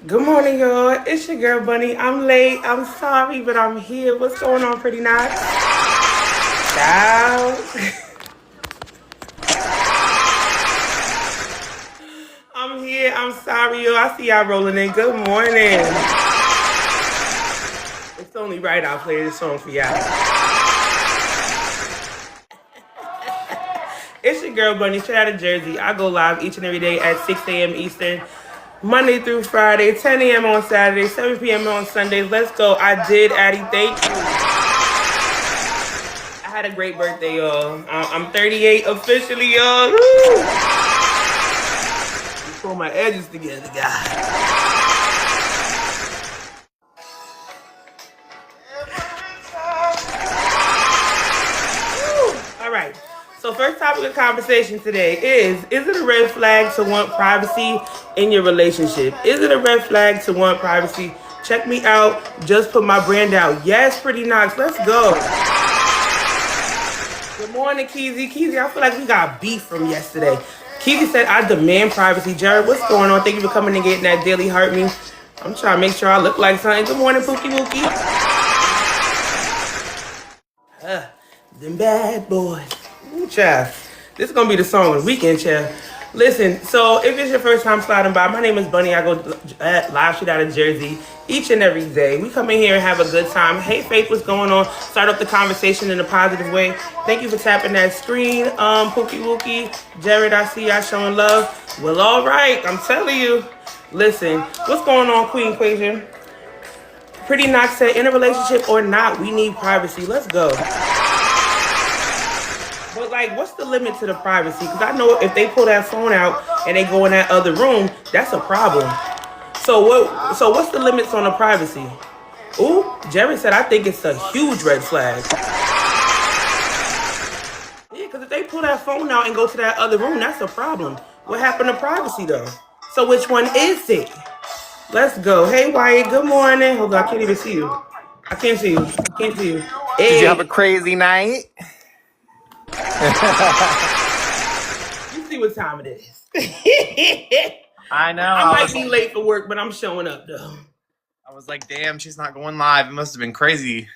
Good morning, y'all. It's your girl Bunny. I'm late. I'm sorry, but I'm here. What's going on, pretty nice? Ciao. I'm here. I'm sorry, y'all. I see y'all rolling in. Good morning. It's only right I'll play this song for y'all. It's your girl Bunny, straight out of Jersey. I go live each and every day at 6 a.m. Eastern, Monday through Friday, 10 a.m. on Saturday, 7 p.m. on Sundays. Let's go. I did, Addie. Thank you. I had a great birthday, y'all. I'm 38 officially, y'all. Woo! Pull my edges together, guys. All right. So first topic of conversation today is it a red flag to want privacy in your relationship? Is it a red flag to want privacy? Check me out. Just put my brand out. Yes, pretty Knox. Let's go. Good morning, Keezy. Keezy, I feel like we got beef from yesterday. Keezy said, I demand privacy. Jared, what's going on? Thank you for coming and getting that daily heart me. I'm trying to make sure I look like something. Good morning, Pookie Wookie. Them bad boys. Ooh, child. This is going to be the song of the weekend, child. Listen, so if it's your first time sliding by, my name is Bunny. I go live street out of Jersey each and every day. We come in here and have a good time. Hey, Faith, what's going on? Start up the conversation in a positive way. Thank you for tapping that screen, Pookie Wookie. Jared, I see y'all showing love. Well, all right, I'm telling you. Listen, what's going on, Queen Quasia? Pretty Knox said, in a relationship or not, we need privacy. Let's go. But like, what's the limit to the privacy? Because I know if they pull that phone out and they go in that other room, that's a problem. So what's the limits on the privacy? Ooh, Jerry said, I think it's a huge red flag. Yeah, because if they pull that phone out and go to that other room, that's a problem. What happened to privacy though? So which one is it? Let's go. Hey, Wyatt, good morning. Hold on, I can't even see you. I can't see you. I can't see you. Hey. Did you have a crazy night? You see what time it is. I know. I might be late for work, but I'm showing up though. I was like, damn, she's not going live. It must have been crazy.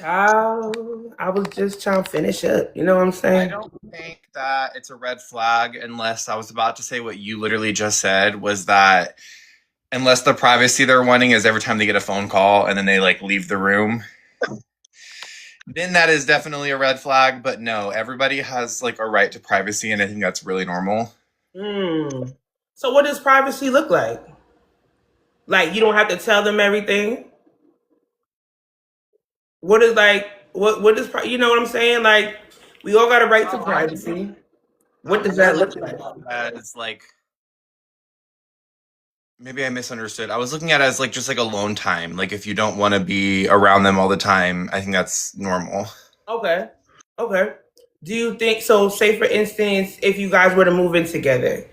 Child, I was just trying to finish up. You know what I'm saying? I don't think that it's a red flag unless I was about to say what you literally just said was that unless the privacy they're wanting is every time they get a phone call and then they like leave the room, then that is definitely a red flag. But no, everybody has like a right to privacy, and I think that's really normal. So what does privacy look like? Like you don't have to tell them everything? What is like what is you know what I'm saying? Like we all got a right to privacy. What does that look like? As like maybe I misunderstood. I was looking at it as like just like alone time. Like if you don't want to be around them all the time, I think that's normal. Okay. Okay. Do you think so? Say for instance, if you guys were to move in together,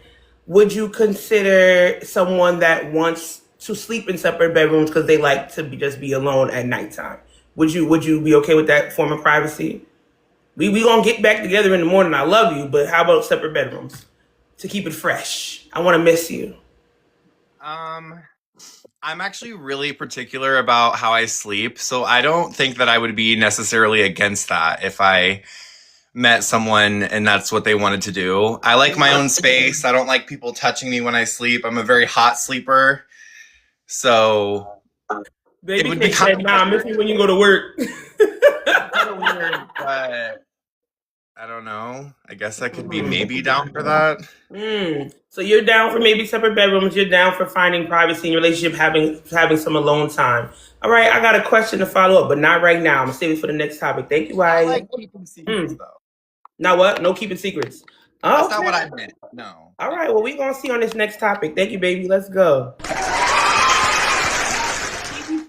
would you consider someone that wants to sleep in separate bedrooms because they like to just be alone at nighttime? Would you be okay with that form of privacy? We gonna get back together in the morning. I love you, but how about separate bedrooms to keep it fresh? I want to miss you. I'm actually really particular about how I sleep, so I don't think that I would be necessarily against that if I met someone and that's what they wanted to do. I like my own space. I don't like people touching me when I sleep. I'm a very hot sleeper. So Baby would be said, nah, I miss you when you go to work. kind of weird, but I don't know. I guess I could be maybe down for that. So you're down for maybe separate bedrooms. You're down for finding privacy in your relationship, having some alone time. All right, I got a question to follow up, but not right now. I'm gonna save it for the next topic. Thank you, Wyatt. I like keeping secrets, though. Now what? No keeping secrets. That's not what I meant. No. All right, well, we're gonna see on this next topic. Thank you, baby. Let's go.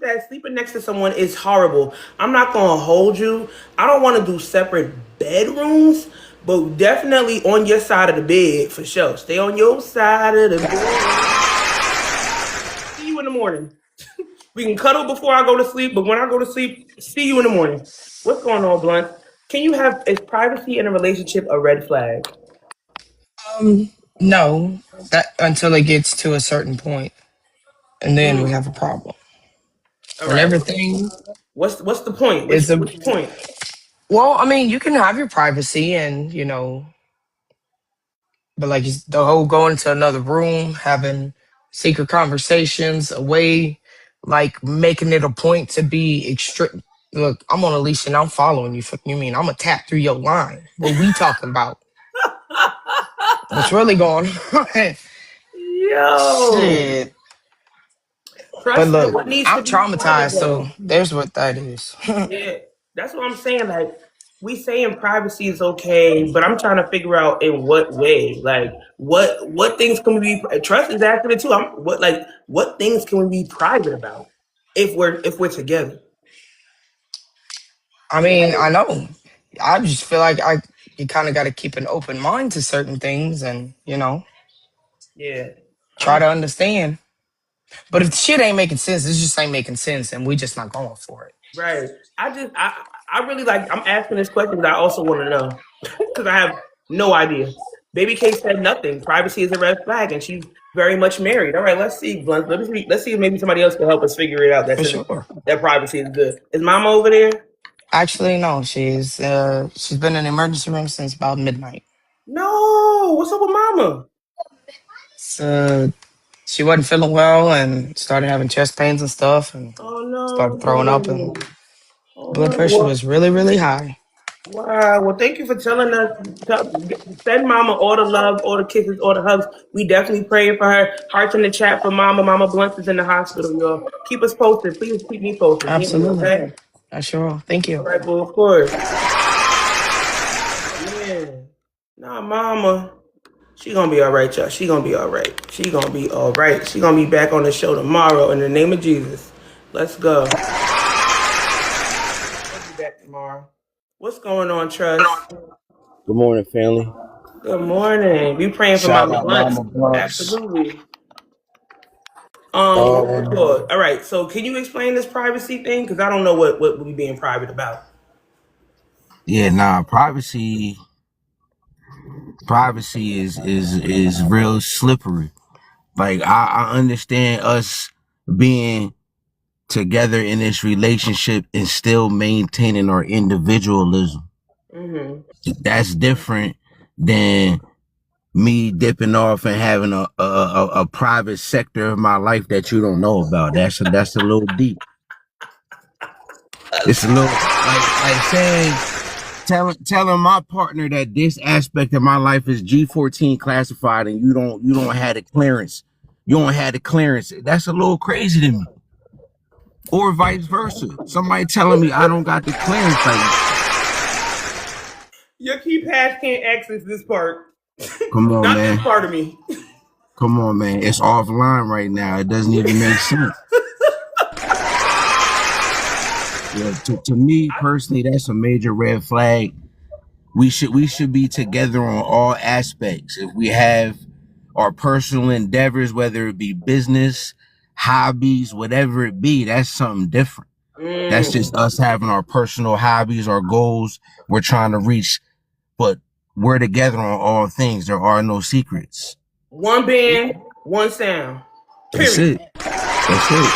That sleeping next to someone is horrible. I'm not gonna hold you. I don't want to do separate bedrooms, but definitely on your side of the bed for sure. Stay on your side of the bed. See you in the morning. We can cuddle before I go to sleep, but when I go to sleep, see you in the morning. What's going on, Blunt? Is privacy in a relationship a red flag? No, that until it gets to a certain point. and then we have a problem. All When right. everything What's the point? is a Which point? well, I mean, you can have your privacy, and but like the whole going to another room, having secret conversations away, like making it a point to be extreme. Look, I'm on a leash and I'm following you. Fuck you mean I'm gonna tap through your line? What we talking about? What's really going on? Yo, Shit. But trust me. look, What needs to I'm be private traumatized, so though? there's what that is. Yeah, that's what I'm saying. Like, we saying privacy is okay, but I'm trying to figure out in what way. Like, what things can we be? Trust is after it too. What things can we be private about if we're together? I mean, I know. I just feel like you kind of got to keep an open mind to certain things, and Yeah, try I'm to understand. But if the shit ain't making sense, it just ain't making sense, and we just not going for it. right. I really like. I'm asking this question because I also want to know because I have no idea. Baby K said nothing. Privacy is a red flag, and she's very much married. All right, let's see, Blunt. Let's see if maybe somebody else can help us figure it out. That For says sure. that privacy is good. Is Mama over there? Actually, no, she's been in the emergency room since about midnight. No. What's up with Mama? So she wasn't feeling well and started having chest pains and stuff, and Oh started throwing up, and no. Oh blood no. pressure was really, really high. Wow. Well, thank you for telling us. Send Mama all the love, all the kisses, all the hugs. We definitely praying for her. Hearts in the chat for Mama. Mama Blunt is in the hospital, y'all. Keep us posted. Please keep me posted. Hear me, Absolutely. okay? I sure will. Thank All you. right, well, of course. Man. Nah, Mama. She gonna be all right, y'all. She gonna be all right. She gonna be all right. She gonna be back on the show tomorrow in the name of Jesus. Let's go. I'll be back tomorrow. What's going on, Trust? Good morning, family. Good morning. We praying for Shout Mama out Blunt. Mama Blunts. Absolutely. Um, Sure. All right. So, can you explain this privacy thing? Because I don't know what we being private about. yeah, nah, privacy is real slippery. Like I understand us being together in this relationship and still maintaining our individualism. Mm-hmm. That's different than me dipping off and having a private sector of my life that you don't know about. That's a little deep. It's a little like saying telling my partner that this aspect of my life is G14 classified and you don't have the clearance. You don't have the clearance. That's a little crazy to me. Or vice versa. Somebody telling me I don't got the clearance. Like, Your keypad can't access this part. come on, Not this man. part of me. Come on, man. It's offline right now. It doesn't even make sense. Yeah, to me personally, that's a major red flag. We should be together on all aspects. If we have our personal endeavors, whether it be business, hobbies, whatever it be, that's something different. That's just Mm. us having our personal hobbies, our goals we're trying to reach, but we're together on all things. There are no secrets. One band, one sound. That's Period. it. That's it.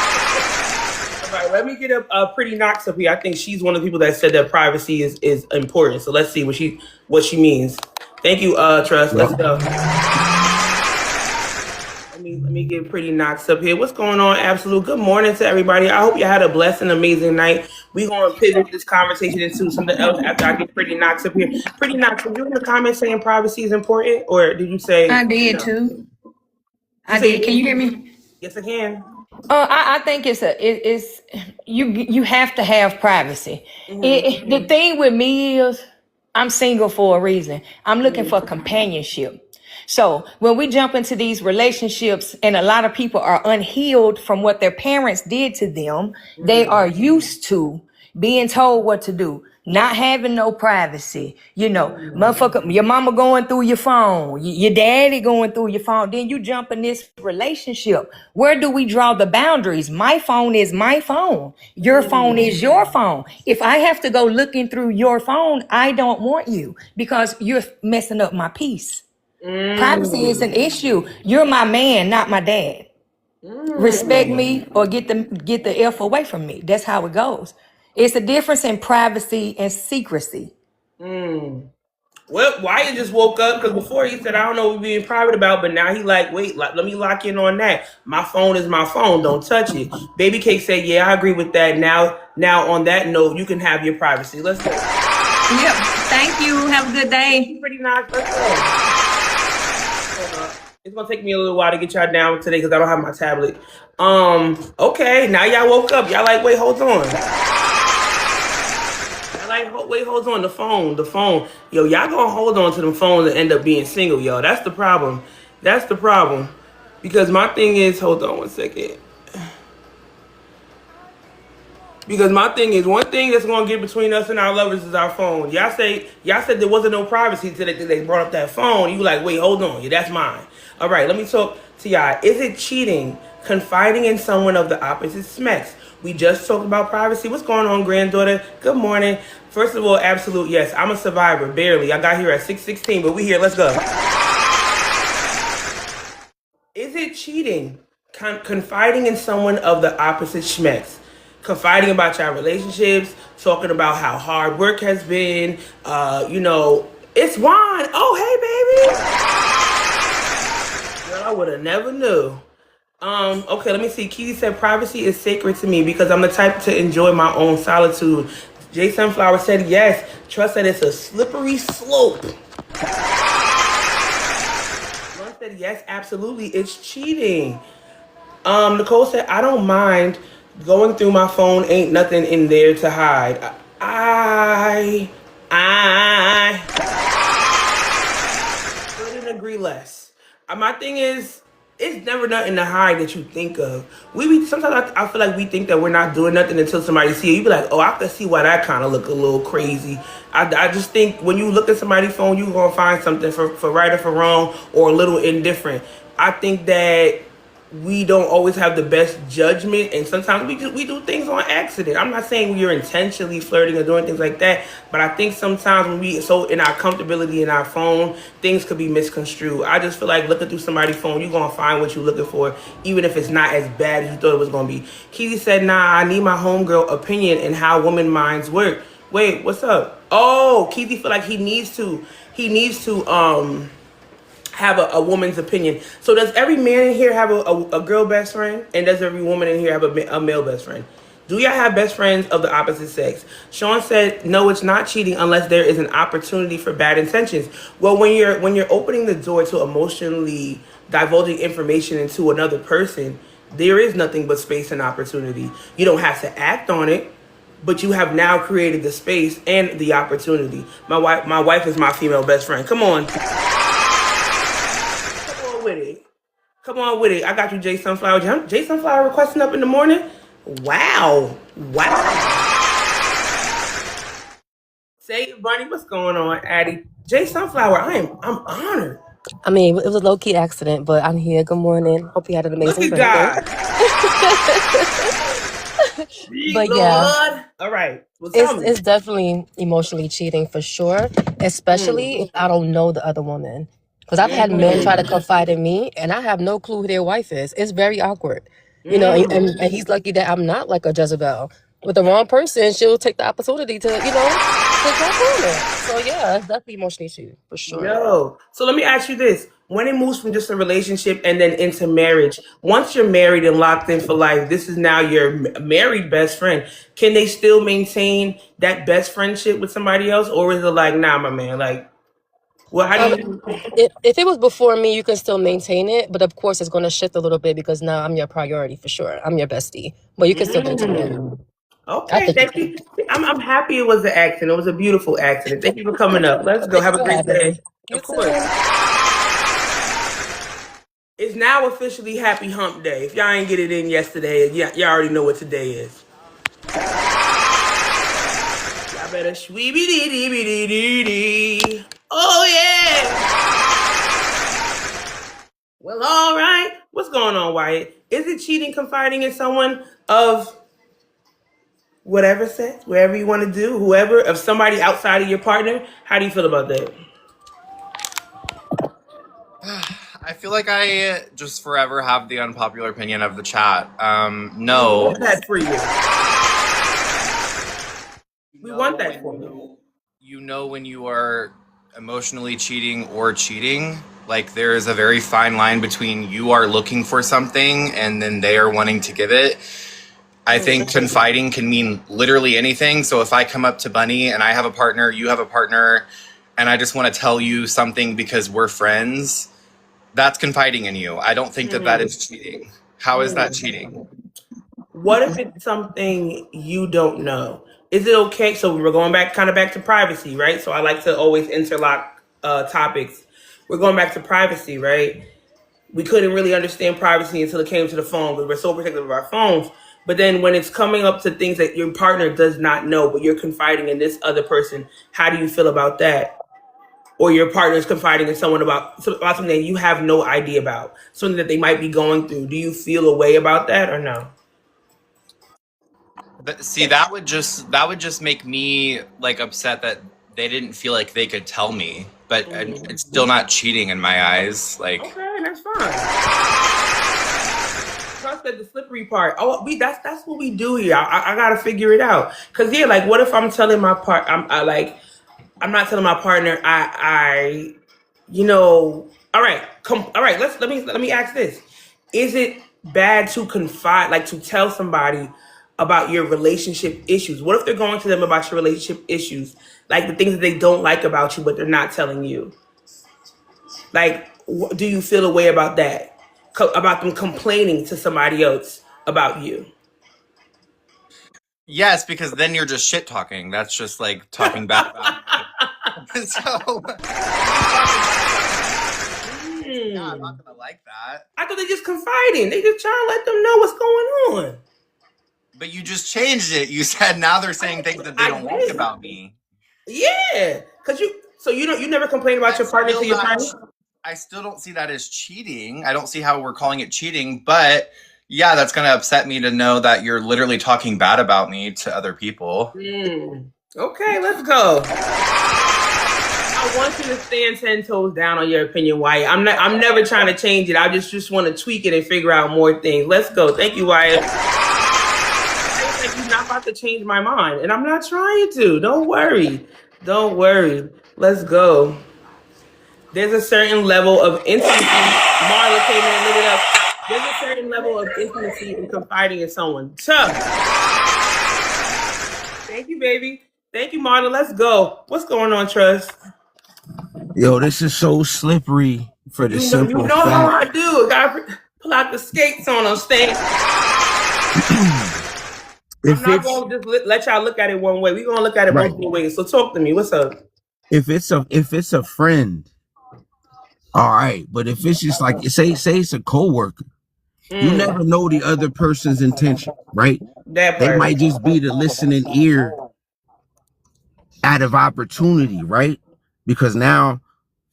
All right, let me get a Pretty Knox up here. I think she's one of the people that said that privacy is important. So let's see what she means. Thank you, Trust. Yep. Let's go. Let me get Pretty Knox up here. What's going on, Absolute? Good morning to everybody. I hope you had a blessed and amazing night. We're going to pivot this conversation into something else after I get Pretty Knox up here. Pretty Knox, were you in the comments saying privacy is important, or did you say I did no? too. You I say did. Can you hear me? yes, I can. I think it's you have to have privacy. Mm-hmm. The thing with me is I'm single for a reason. I'm looking Mm-hmm. for companionship. So when we jump into these relationships and a lot of people are unhealed from what their parents did to them, they Mm-hmm. are used to being told what to do, not having no privacy. Motherfucker, your mama going through your phone, your daddy going through your phone. Then you jump in this relationship. Where do we draw the boundaries? My phone is my phone. Your phone is your phone. If I have to go looking through your phone, I don't want you because you're messing up my peace. Privacy is Mm. an issue. You're my man, not my dad. respect me or get the F away from me. That's how it goes. It's a difference in privacy and secrecy. Well, Wyatt just woke up because before he said, I don't know what we're being private about, but now he like, wait, let me lock in on that. My phone is my phone. Don't touch it. Baby Cake said, yeah, I agree with that. Now on that note, you can have your privacy. Let's go. Yep. Thank you. Have a good day. Pretty nice. Let's go. It's gonna take me a little while to get y'all down today because I don't have my tablet. Okay, now y'all woke up. Y'all like, wait, hold on. Wait, hold on. The phone. Yo, y'all gonna hold on to the phone and end up being single, yo. That's the problem. Because my thing is, hold on one second. Because my thing is, one thing that's gonna get between us and our lovers is our phone. Y'all said there wasn't no privacy till they brought up that phone. You like, wait, hold on, yeah, that's mine. All right, let me talk to y'all. Is it cheating, confiding in someone of the opposite sex? We just talked about privacy. What's going on, granddaughter? Good morning. First of all, absolute yes. I'm a survivor, barely. I got here at 6:16, but we here. Let's go. Is it cheating, confiding in someone of the opposite schmex? Confiding about your relationships, talking about how hard work has been. It's Juan. Oh, hey, baby. Girl, I would have never knew. Okay, let me see. Keely said privacy is sacred to me because I'm the type to enjoy my own solitude. Jay Sunflower said yes. Trust that it's a slippery slope. One said yes, absolutely. It's cheating. Nicole said, I don't mind going through my phone. Ain't nothing in there to hide. I couldn't agree less. My thing is, it's never nothing to hide that you think of. Sometimes I feel like we think that we're not doing nothing until somebody see it. You be like, oh, I can see why that kind of look a little crazy. I just think when you look at somebody's phone, you're gonna find something for right or for wrong or a little indifferent. I think that we don't always have the best judgment, and sometimes we do things on accident. I'm not saying we're intentionally flirting or doing things like that, but I think sometimes when we so in our comfortability in our phone, things could be misconstrued. I just feel like looking through somebody's phone, you're gonna find what you're looking for, even if it's not as bad as you thought it was gonna be. Keely said, nah, I need my homegirl opinion and how women minds work. Wait, what's up? Oh, Keely feel like he needs to have a woman's opinion. So does every man in here have a girl best friend? And does every woman in here have a male best friend? Do y'all have best friends of the opposite sex? Sean said, no, it's not cheating unless there is an opportunity for bad intentions. Well, when you're opening the door to emotionally divulging information into another person, there is nothing but space and opportunity. You don't have to act on it, but you have now created the space and the opportunity. My wife is my female best friend. Come on. Come on with it. I got you, Jay Sunflower. Jay Sunflower requesting up in the morning. Wow. Say it, Bunny. What's going on, Addie? Jay Sunflower, I'm honored. I mean, it was a low-key accident, but I'm here. Good morning. Hope you had an amazing Look at birthday. God. But yeah, Lord. All right. Well, tell me. it's definitely emotionally cheating for sure, especially if I don't know the other woman. Because I've had men try to confide in me, and I have no clue who their wife is. It's very awkward, and he's lucky that I'm not like a Jezebel. With the wrong person, she'll take the opportunity to jump on it. So yeah, it's definitely emotionally cheating for sure. Yo. So let me ask you this. When it moves from just a relationship and then into marriage, once you're married and locked in for life, this is now your married best friend. Can they still maintain that best friendship with somebody else? Or is it like, nah, my man, like, well, how do you... If it was before me, you can still maintain it, but of course it's going to shift a little bit because now I'm your priority for sure. I'm your bestie, but you can still maintain it. I Okay, think you thank can. you. I'm happy it was an accident. It was a beautiful accident. Thank you for coming up. Let's go. Thank Have you a for great having me. day. You Of course. too. It's now officially Happy Hump Day. If y'all ain't get it in yesterday, y'all already know what today is. Y'all better shweeby dee dee dee dee dee. Oh yeah. Well, all right. What's going on, Wyatt? Is it cheating, confiding in someone of whatever sex, wherever you want to do, whoever, of somebody outside of your partner? How do you feel about that? I feel like I just forever have the unpopular opinion of the chat. No. want that for you. We want that for you. You know when you are emotionally cheating or cheating. Like there is a very fine line between you are looking for something and then they are wanting to give it. I think confiding can mean literally anything. So if I come up to Bunny and I have a partner, you have a partner, and I just want to tell you something because we're friends, that's confiding in you. I don't think that that is cheating. How is that cheating? What if it's something you don't know? Is it okay? So we're going back to privacy, right? So I like to always interlock topics. We're going back to privacy, right? We couldn't really understand privacy until it came to the phone because we're so protective of our phones. But then when it's coming up to things that your partner does not know, but you're confiding in this other person, how do you feel about that? Or your partner is confiding in someone about something that you have no idea about, something that they might be going through. Do you feel a way about that or no? But see, that would just make me like upset that they didn't feel like they could tell me. But it's still not cheating in my eyes. Like, okay, that's fine. Trust that the slippery part. Oh, that's what we do here. I gotta figure it out. Cause yeah, like, what if I'm telling my I'm not telling my partner. All right. All right. Let me ask this: is it bad to confide, like to tell somebody about your relationship issues? What if they're going to them about your relationship issues, like the things that they don't like about you, but they're not telling you? Like, do you feel a way about that? About them complaining to somebody else about you? yes, because then you're just shit talking. That's just like talking bad about me. So, yeah, I'm not gonna like that. I thought they just confiding. They just trying to let them know what's going on. But you just changed it. You said now they're saying things that they don't like about me. Yeah, you never complain about your partner to your partner. I still don't see that as cheating. I don't see how we're calling it cheating, but yeah, that's going to upset me to know that you're literally talking bad about me to other people. Okay, let's go. I want you to stand 10 toes down on your opinion, Wyatt. I'm never trying to change it. I just want to tweak it and figure out more things. Let's go. Thank you, Wyatt. Like you're not about to change my mind, and I'm not trying to. Don't worry. Let's go. There's a certain level of intimacy. Marla came in and lit it up. There's a certain level of intimacy in confiding in someone. Tough. Thank you, baby. Thank you, Marla. Let's go. What's going on, Trust? Yo, this is so slippery for the simple fact. How I do. Gotta pull out the skates on them, State. I'm not going to just let y'all look at it one way. We're going to look at it multiple ways. So talk to me. What's up? If it's a friend, all right. But if it's just like, say it's a coworker, you never know the other person's intention, right? They might just be the listening ear out of opportunity, right? Because now,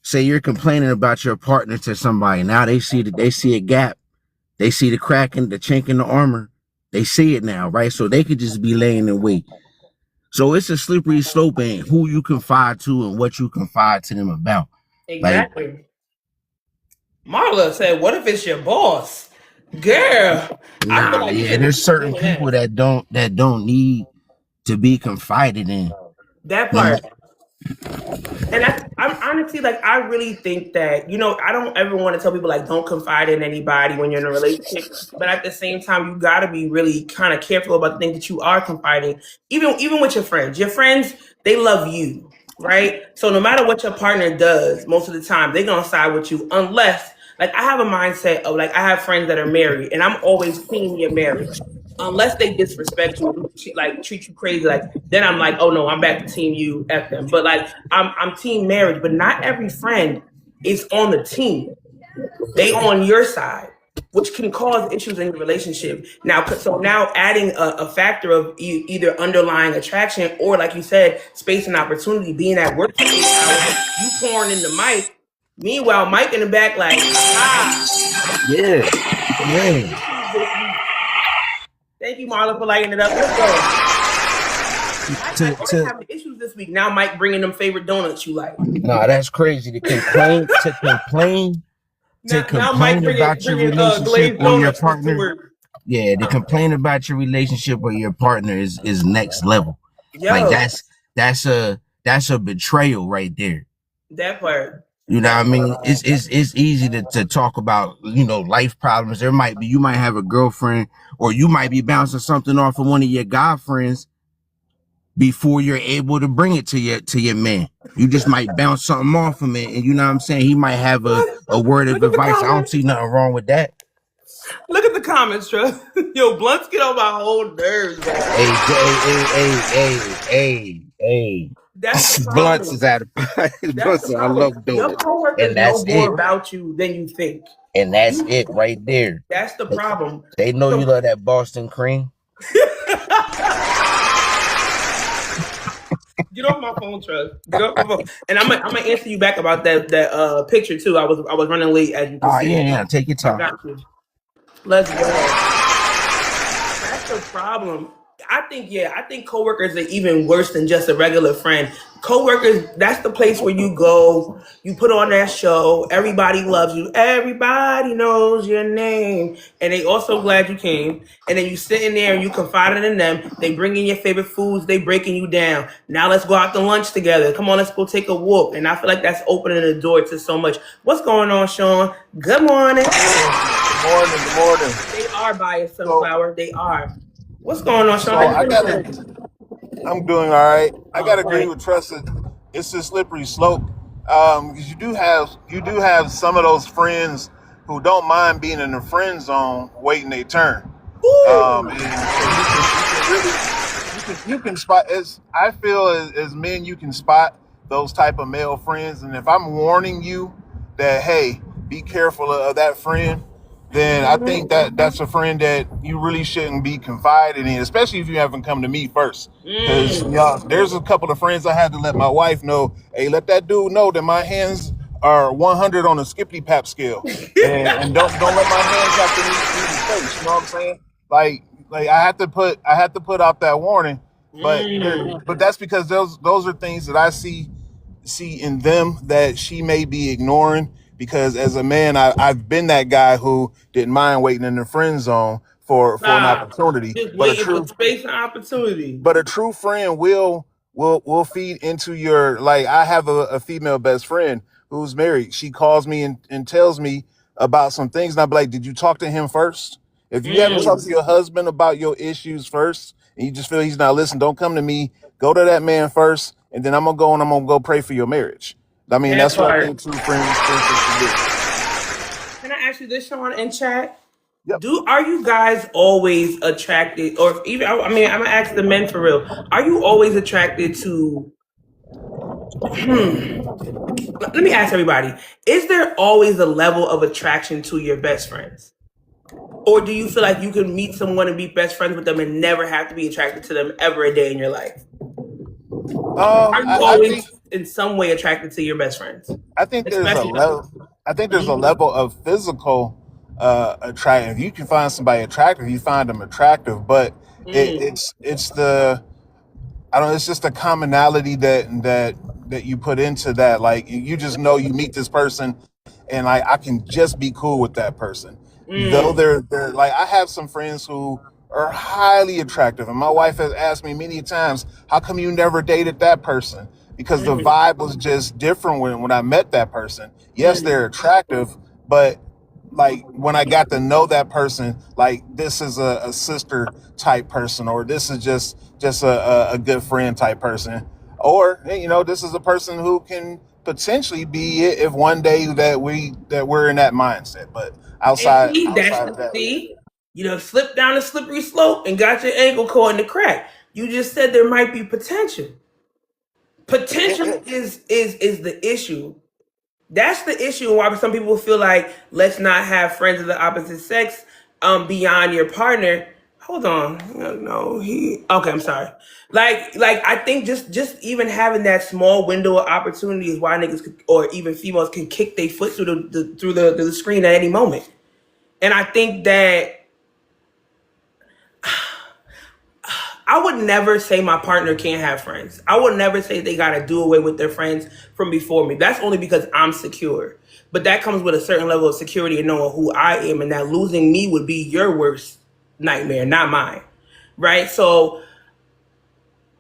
say you're complaining about your partner to somebody. Now they see a gap. They see the crack in the chink in the armor. They see it now, right? So they could just be laying in wait. So it's a slippery slope in who you confide to and what you confide to them about. Exactly. Like, Marla said, what if it's your boss? Girl. Nah, there's certain people that don't need to be confided in. That part. And I'm honestly, like, I really think that, I don't ever want to tell people, like, don't confide in anybody when you're in a relationship. But at the same time, you got to be really kind of careful about the things that you are confiding. Even with your friends. Your friends, they love you, right? So no matter what your partner does, most of the time, they're going to side with you unless, like, I have a mindset of, like, I have friends that are married, and I'm always team your marriage. Unless they disrespect you, like treat you crazy, like then I'm like, oh no, I'm back to team you, F them. But like I'm team marriage, but not every friend is on the team. They on your side, which can cause issues in the relationship. Now adding a factor of either underlying attraction or, like you said, space and opportunity, being at work, you pouring in the mic. Meanwhile, Mike in the back like, yeah. Thank you, Marla, for lighting it up. Let's go. I'm having issues this week. Now Mike bringing them favorite donuts you like. Nah, that's crazy. To complain. to Now Mike complain about your relationship glazed or your donuts to partner, work. yeah, to complain about your relationship or your partner is next level. Like Yo, that's a betrayal right there. that part. You know what I That mean? part. It's easy to talk about, life problems. You might have a girlfriend, or you might be bouncing something off of one of your guy friends before you're able to bring it to your man. You just might bounce something off him, and you know what I'm saying? He might have What? a word of Look at the advice. I don't see comments. nothing wrong with that. Look at the comments, Trust. Yo, blunts get on my whole nerves, man. Hey. That's the Blunts is problem. out of That's the Blunts. I problem. love Your donuts, coworkers and know that's more it. about you than you think. And that's You, it right there. that's the problem. They know you So, love that Boston cream. get off my phone, Trust. Get off my phone. And I'm gonna answer you back about that picture too. I was running late, as you can Oh see. yeah, take your I time. got you. Let's go. That's the problem. I think coworkers are even worse than just a regular friend. Coworkers, that's the place where you go, you put on that show, everybody loves you, everybody knows your name, and they also glad you came. And then you sitting there and you confiding in them, they bring in your favorite foods, they breaking you down. Now let's go out to lunch together. Come on, let's go take a walk. And I feel like that's opening the door to so much. What's going on, Sean? Good morning. Good morning. Good morning. They are biased, So, sunflower. They are. What's going on, Sean? so How you I feeling gotta. today? I'm doing all right. I Oh, gotta agree great. with Trusted. It's a slippery slope. Because you do have some of those friends who don't mind being in the friend zone, waiting their turn. Ooh. And so you can really you can spot, as I feel, as men, you can spot those type of male friends. And if I'm warning you that, hey, be careful of that friend, then I think that that's a friend that you really shouldn't be confiding in, especially if you haven't come to me first. Because Mm. there's a couple of friends I had to let my wife know, hey, let that dude know that my hands are 100 on a skippy pap scale, and don't let my hands have to meet his face. You know what I'm saying? Like I had to put out that warning, Mm. but that's because those are things that I see in them that she may be ignoring, because as a man, I've been that guy who didn't mind waiting in the friend zone for an Stop. opportunity. Just waiting for space and opportunity. But a true friend will feed into your, like, I have a female best friend who's married. She calls me and tells me about some things, and I'll be like, did you talk to him first? If you haven't talked to Mm. your husband about your issues first, and you just feel he's not listening, don't come to me. Go to that man first, and then I'm gonna go pray for your marriage. I mean, That that's what I part. think true friendships should do. Can I ask you this, Sean, in chat? Yep. Are you guys always attracted, or even? I mean, I'm gonna ask the men for real. Are you always attracted to? Let me ask everybody: is there always a level of attraction to your best friends? Or do you feel like you can meet someone and be best friends with them and never have to be attracted to them ever a day in your life? Are you I think always in some way attracted to your best friends? I think there's a Especially. level. I think there's a Mhm. level of physical attraction. If you can find somebody attractive, you find them attractive. But Mm. it's the, I don't know, it's just a commonality that you put into that. Like, you just know you meet this person, and like, I can just be cool with that person. Though Mm. they're like, I have some friends who are highly attractive, and my wife has asked me many times, how come you never dated that person? Because the Mm. vibe was just different when I met that person. Yes, Mm. they're attractive, but like, when I got to know that person, like, this is a sister type person, or this is just a good friend type person, or this is a person who can potentially be it if one day that we're in that mindset. But And outside see, outside of that, slipped down a slippery slope and got your ankle caught in the crack. You just said there might be potential. it, Potential it, is the issue. That's the issue why some people feel like let's not have friends of the opposite sex beyond your partner. Hold on. No, he okay, I'm sorry. Like I think just even having that small window of opportunity is why niggas could, or even females can kick their foot through the screen at any moment. And I think that I would never say my partner can't have friends. I would never say they got to do away with their friends from before me. That's only because I'm secure. But that comes with a certain level of security and knowing who I am, and that losing me would be your worst nightmare, not mine. Right? So,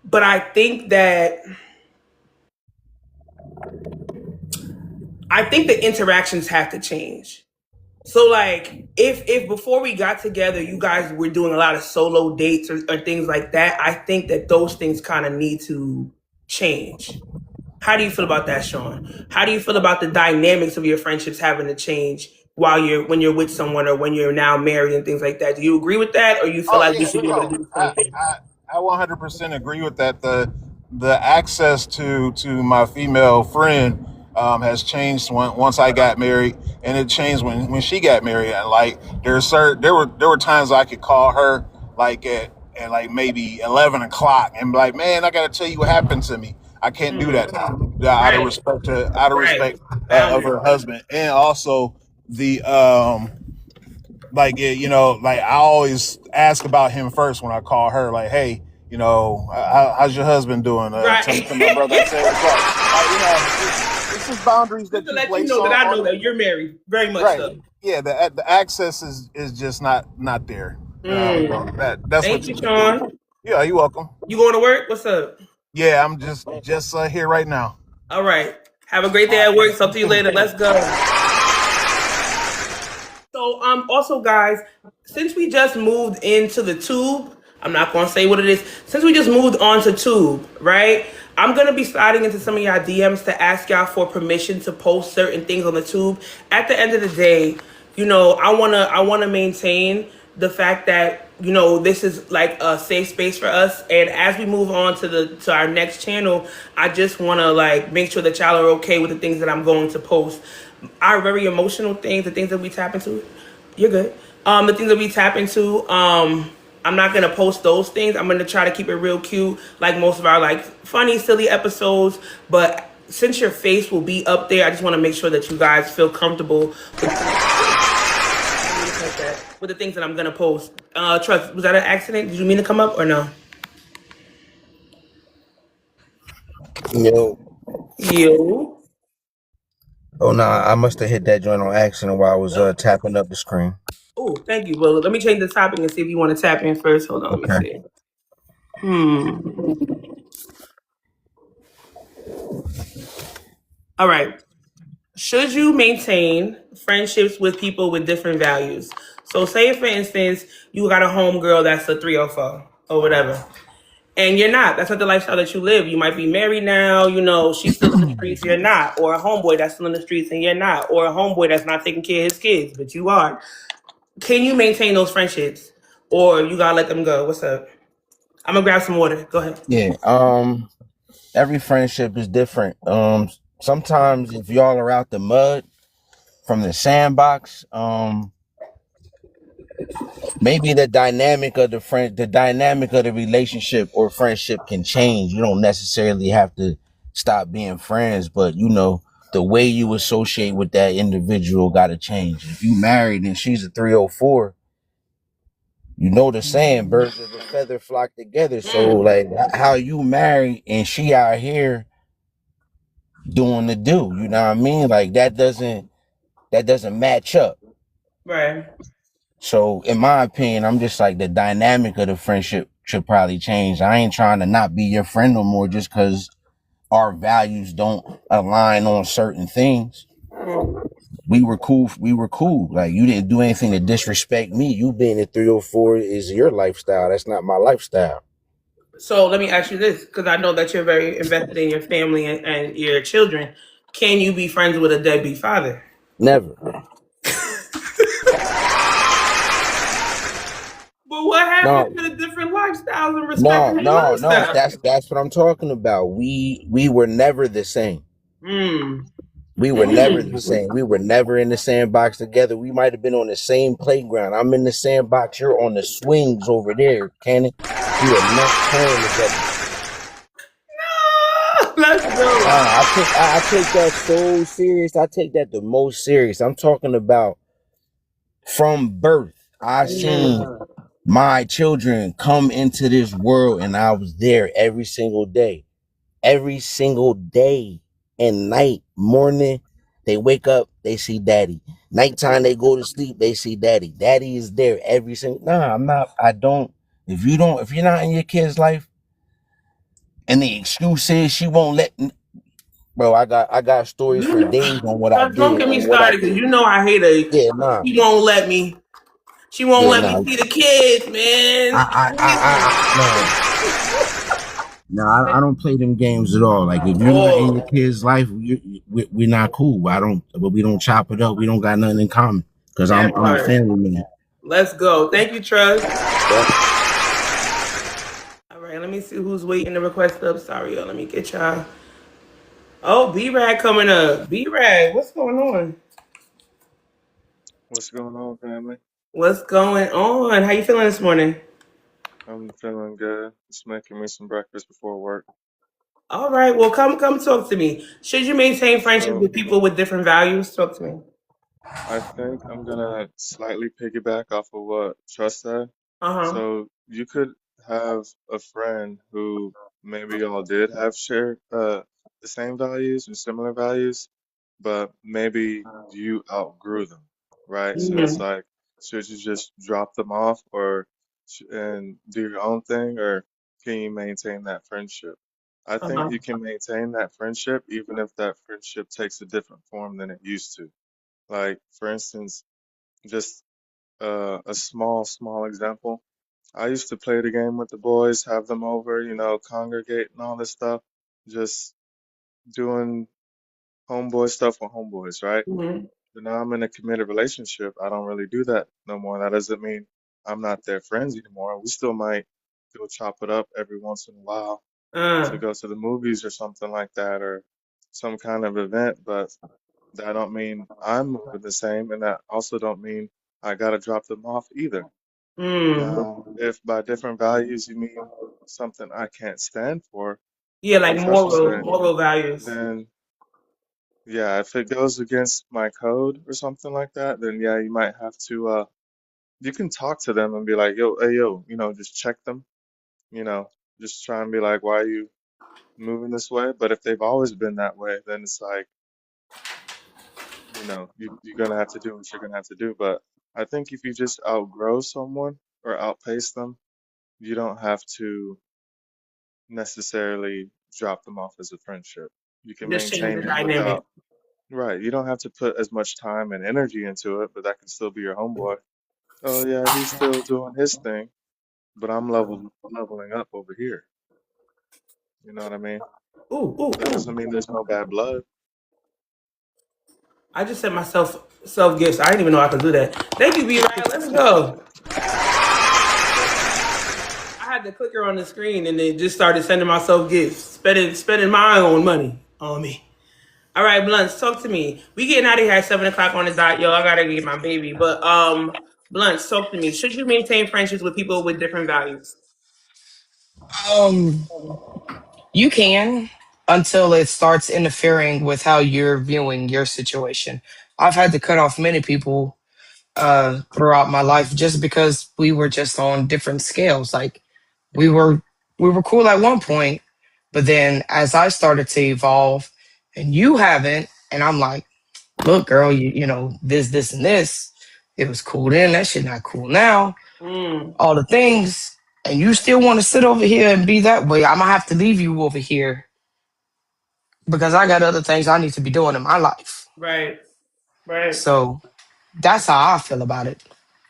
but I think the interactions have to change. So like if before we got together you guys were doing a lot of solo dates or things like that, I think that those things kind of need to change. How do you feel about that, Sean? How do you feel about the dynamics of your friendships having to change when you're with someone or when you're now married and things like that? Do you agree with that, or you feel Oh like we yeah, should be able to no, do the same thing? I 100% agree with that. The access to my female friend has changed once I got married, and it changed when she got married. And like there were times I could call her like at like maybe 11 o'clock and be like, man, I got to tell you what happened to me. I can't do that now, out of Right, respect out of right. respect of Boundaries. her husband, and also the like like I always ask about him first when I call her. Like, hey, how's your husband doing? To my brother, I Right. say what's up. Like, it's just boundaries Just that to you let you place know that I know on that you're married, very much right. so. Yeah, the access is just not there. That's what Thank you you, can do. Sean. Yeah, you're welcome. You going to work? What's up? Yeah, I'm just here right now. All right. Have a great day All at work. Talk to you right. later. Let's go. So, also, guys, since we just moved into the tube, I'm not gonna say what it is. Since we just moved on to tube, right? I'm gonna be sliding into some of y'all DMs to ask y'all for permission to post certain things on the tube. At the end of the day, I wanna maintain the fact that this is like a safe space for us. And as we move on to our next channel, I just wanna like make sure that y'all are okay with the things that I'm going to post. Our very emotional things, the things that we tap into, you're good. The things that we tap into, I'm not gonna post those things. I'm gonna try to keep it real cute, like most of our like funny, silly episodes. But since your face will be up there, I just want to make sure that you guys feel comfortable with the things that I'm gonna post. Trust, was that an accident? Did you mean to come up or no? Yo. You. Oh nah, I must have hit that joint on accident while I was tapping up the screen. Oh, thank you. Well, let me change the topic and see if you want to tap in first. Hold on, let me Okay. see. Hmm. All right. Should you maintain friendships with people with different values? So, say for instance, you got a homegirl that's a 304 or whatever, and you're not. That's not the lifestyle that you live. You might be married now, she's still in the streets, you're not. Or a homeboy that's still in the streets and you're not. Or a homeboy that's not taking care of his kids, but you are. Can you maintain those friendships? Or you gotta let them go? What's up? I'm gonna grab some water. Go ahead. Yeah. Every friendship is different. Sometimes if y'all are out the mud from the sandbox, maybe the dynamic of the relationship or friendship can change. You don't necessarily have to stop being friends, but the way you associate with that individual got to change. If you married and she's a 304, the saying, birds of a feather flock together. So like how you marry and she out here doing the do, you know what I mean? Like that doesn't match up. Right. So in my opinion, I'm just like the dynamic of the friendship should probably change. I ain't trying to not be your friend no more just because our values don't align on certain things. We were cool. Like you didn't do anything to disrespect me. You being a 304 is your lifestyle. That's not my lifestyle. So let me ask you this, because I know that you're very invested in your family and your children. Can you be friends with a deadbeat father? Never. But what No, happened to the different lifestyles and no, respecting your no, no. lifestyle? That's what I'm talking about. We were never the same. Mm. We were never the same. We were never in the sandbox together. We might have been on the same playground. I'm in the sandbox. You're on the swings over there, Cannon. We are not playing together. Let's go. I take that so serious. I take that the most serious. I'm talking about from birth. I seen My children come into this world and I was there every single day. Every single day and night, morning, they wake up, they see daddy. Nighttime, they go to sleep, they see daddy. Daddy is there every single. Nah, I'm not. I don't. If you're not in your kid's life, and the excuse is she won't let. Bro, I got stories You for know, days on what I don't did. get me On what I started because did. you know I hate her. Yeah, nah. She won't let me. She won't Yeah, let me nah. see the kids, man. No. No, I don't play them games at all. Like if you're not in your Oh, kid's life, we're not cool. But we don't chop it up. We don't got nothing in common. Cause that I'm a part. family man. Let's go. Thank you, Trust. Yeah. All right, let me see who's waiting to request up. Sorry, y'all. Let me get y'all. Oh, B-Rag coming up. B-Rag, what's going on? What's going on, family? What's going on? How you feeling this morning? I'm feeling good. Just making me some breakfast before work. All right, well, come talk to me. Should you maintain friendships So, with people with different values? Talk to me. I think I'm gonna slightly piggyback off of what Trust said. Uh-huh. So, you could have a friend who maybe y'all did have shared the same values or similar values, but maybe you outgrew them, right? So it's Mm-hmm. like, should you just drop them off or and do your own thing, or can you maintain that friendship? I think Uh-huh. you can maintain that friendship even if that friendship takes a different form than it used to. Like, for instance, just a small example. I used to play the game with the boys, have them over, congregate and all this stuff, just doing homeboy stuff with homeboys, right? Mm-hmm. But now I'm in a committed relationship. I don't really do that no more. That doesn't mean I'm not their friends anymore. We still might go chop it up every once in a while to Uh, go to the movies or something like that, or some kind of event, but that don't mean I'm moving the same, and that also don't mean I gotta drop them off either. mm. Now, if by different values you mean something I can't stand for, Yeah, like like Trust was saying, moral values. then yeah, if it goes against my code or something like that, then yeah, you might have to you can talk to them and be like, yo, hey yo, just check them, you know, just try and be like, why are you moving this way? But if they've always been that way, then it's like, you're gonna have to do what you're gonna have to do. But I think if you just outgrow someone or outpace them, you don't have to necessarily drop them off as a friendship. You can Just change the maintain it dynamic. without, right. You don't have to put as much time and energy into it, but that can still be your homeboy. Oh yeah, he's still doing his thing, but I'm leveling up over here. You know what I mean? Ooh, ooh, That doesn't ooh. mean there's no bad blood. I just sent myself self gifts. I didn't even know I could do that. Thank you, B-Rag. Let's go. I had the clicker on the screen and then just started sending myself gifts, spending my own money on me. All right, Blunts, talk to me. We getting out of here at 7 o'clock on the dot, yo. I gotta get my baby, but Blunts, talk to me. Should you maintain friendships with people with different values? Um, you can until it starts interfering with how you're viewing your situation. I've had to cut off many people throughout my life just because we were just on different scales. Like we were we were cool at one point, but then as I started to evolve and you haven't, and I'm like, look, girl, you know, this and this, it was cool then, that shit not cool now. Mm, All the things, and you still want to sit over here and be that way, I'm gonna have to leave you over here because I got other things I need to be doing in my life. right, right. So that's how I feel about it.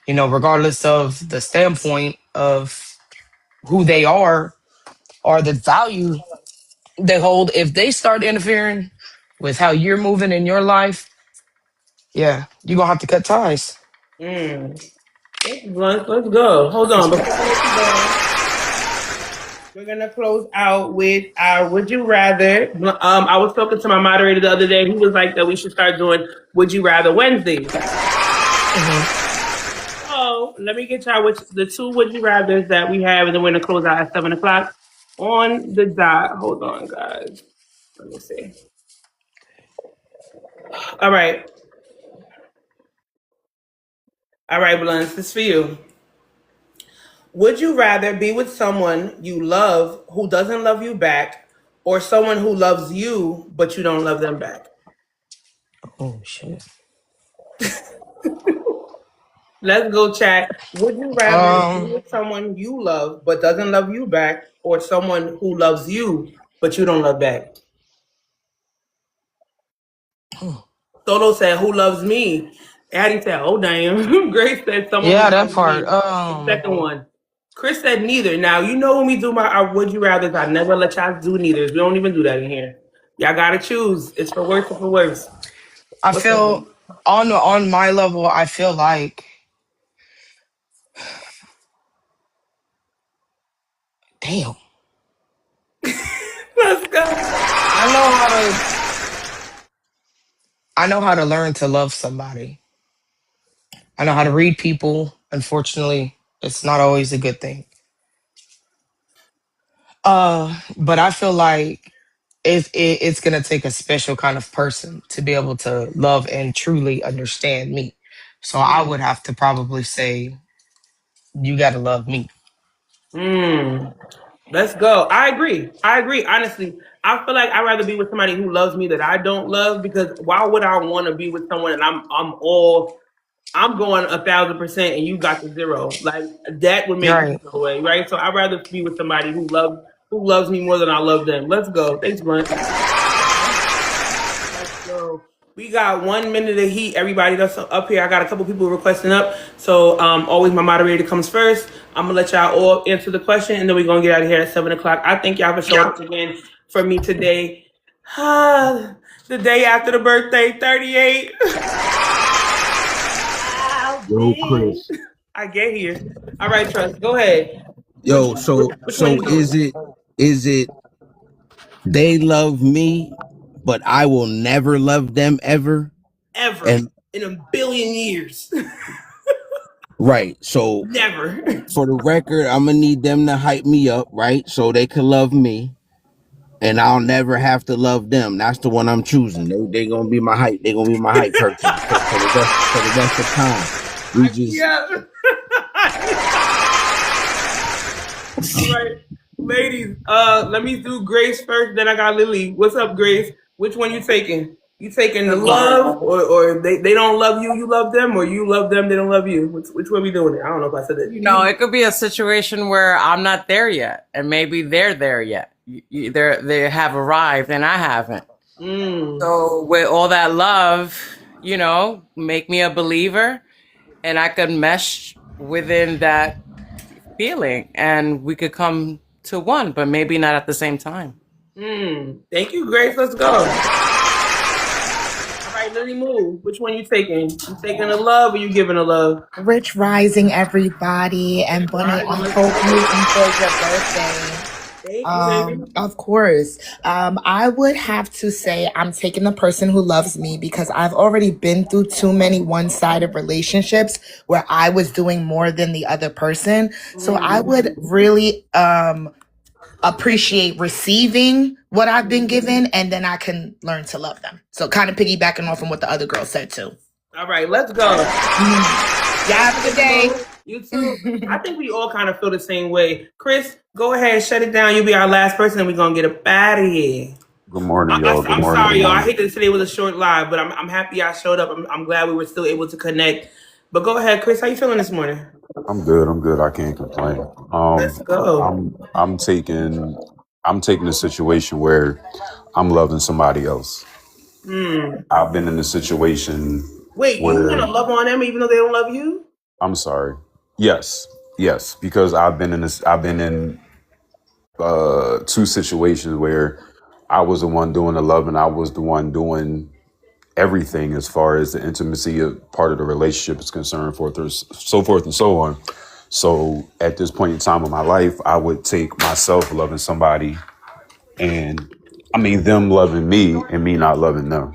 You know, regardless of the standpoint of who they are or the value they hold, if they start interfering with how you're moving in your life, yeah, you're gonna have to cut ties. Mm. Thank you, Blunts. Let's go. Hold on. Before I let you go, we're gonna close out with our Would You Rather. I was talking to my moderator the other day. He was like that we should start doing Would You Rather Wednesdays. Mhm. So let me get y'all with the two Would You Rather's that we have, and then we're gonna close out at 7 o'clock on the dot. Hold on, guys. Let me see. All right, all right, Blunts. This is for you. Would you rather be with someone you love who doesn't love you back, or someone who loves you but you don't love them back? Oh shit. Let's go chat. Would you rather be Um. with someone you love but doesn't love you back, or someone who loves you but you don't love back? Solo said, "Who loves me?" Addie said, "Oh damn." Grace said, "Someone Yeah, who that loves part. me." The second one. Chris said, "Neither." Now you know when we do our would you rather, I never let y'all do neither. We don't even do that in here. Y'all gotta choose. It's for worse or for worse. I What's up? feel on my level. I feel like, damn. Let's go. I know how to. I know how to learn to love somebody. I know how to read people. Unfortunately, it's not always a good thing. But I feel like it's gonna take a special kind of person to be able to love and truly understand me. So I would have to probably say you gotta love me. Mm. Let's go. I agree. I agree. Honestly, I feel like I'd rather be with somebody who loves me that I don't love, because why would I want to be with someone and I'm going 1,000% and you got the zero? Like that would make me Right. feel away, right? So I'd rather be with somebody who loves me more than I love them. Let's go. Thanks, Brent. Let's go. We got 1 minute of heat. Everybody that's up here, I got a couple people requesting up. So always my moderator comes first. I'm gonna let y'all all answer the question, and then we're gonna get out of here at 7 o'clock. I thank y'all for showing up again for me today. The day after the birthday, 38. Yo, Chris. I get here. All right, Trust. Go ahead. Yo, Which one you is doing? it they love me, but I will never love them ever? Ever And in a billion years. right. So Never. for the record, I'm gonna need them to hype me up, right? So they can love me. And I'll never have to love them. That's the one I'm choosing. They gonna be my hype. They gonna be my hype person for the rest of time. We just Yeah. All right, ladies. Let me do Grace first. Then I got Lily. What's up, Grace? Which one you taking? You taking the Good morning. love, or they don't love you, you love them, or you love them, they don't love you? Which way we doing it? I don't know if I said it. It could be a situation where I'm not there yet, and maybe they're there yet. They have arrived, and I haven't. Mm. So with all that love, make me a believer, and I could mesh within that feeling, and we could come to one, but maybe not at the same time. Thank you, Grace. Let's go. All right, Lily, move. Which one you taking? You taking the love, or you giving the love? Rich Rising, everybody. And Bunny, I hope you enjoyed your birthday. Thank you, baby. Of course. I would have to say I'm taking the person who loves me, because I've already been through too many one-sided relationships where I was doing more than the other person. So I would really appreciate receiving what I've been given, and then I can learn to love them. So kind of piggybacking off from what the other girl said too. All right, let's go. Yeah, have a good day. You too. I think we all kind of feel the same way. Chris, go ahead, shut it down. You'll be our last person, and we're gonna get up out of here. Good morning, y'all. Good I'm morning. sorry, Good y'all. I morning. hate that today was a short live, but I'm happy I showed up. I'm glad we were still able to connect. But go ahead, Chris. How you feeling this morning? I'm good. I'm good. I can't complain. Let's go. I'm taking a situation where I'm loving somebody else. I've been in a situation Wait, you where want to love on them even though they don't love you? I'm sorry. Yes, because I've been in two situations where I was the one doing the love and I was the one doing everything as far as the intimacy of part of the relationship is concerned, so forth and so on. So at this point in time of my life, I would take myself loving somebody and them loving me and me not loving them.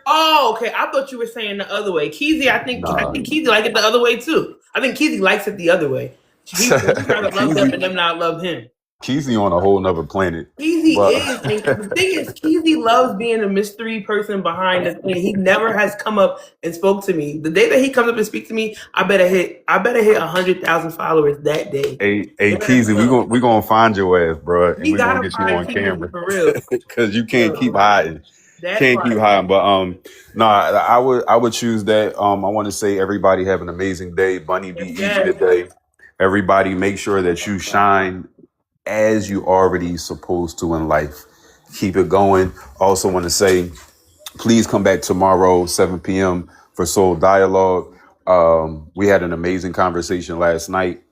Oh, okay. I thought you were saying the other way. Keezy, I think Nah. Keezy like it the other way too. I think Keezy likes it the other way. He'd rather love them and them not love him. Keezy on a whole nother planet. Keezy But is, and the thing is, Keezy loves being a mystery person behind the thing. He never has come up and spoke to me. The day that he comes up and speaks to me, I better hit 100,000 followers that day. hey Keezy, we gonna find your ass, bro, and We we're gonna gotta get you find on Keezy camera for real. because you can't keep Yo, hiding. that Can't keep part. hiding. But no, I would choose that. I want to say everybody have an amazing day. Bunny, be Yes, easy yes. today. Everybody, make sure that you shine as you already supposed to in life. Keep it going. Also, want to say, please come back tomorrow, 7 p.m. for Soul Dialogue. We had an amazing conversation last night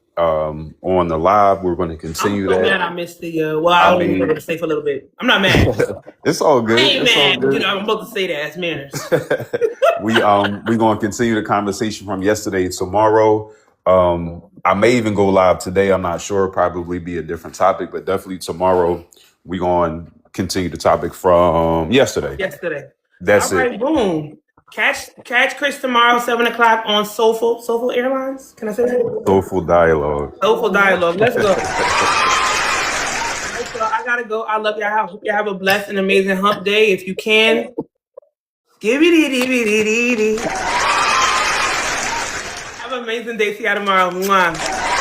on the live. We're going to I'm continue so that. mad I missed the. Well, I I only was able mean, to stay for a little bit. I'm not mad. it's all I good. ain't It's all mad, but good. I'm about to say that as manners. We going to continue the conversation from yesterday tomorrow. I may even go live today. I'm not sure. Probably be a different topic, but definitely tomorrow we going to continue the topic from yesterday. Yesterday. All That's it. right, boom. Catch Chris tomorrow, 7 o'clock on Soulful Airlines. Can I say that? Soulful dialogue. Soulful Dialogue. Let's go. All right, so I gotta go. I love y'all. I hope you have a blessed and amazing hump day. If you can, give it. Have an amazing day. See y'all tomorrow. Mwah.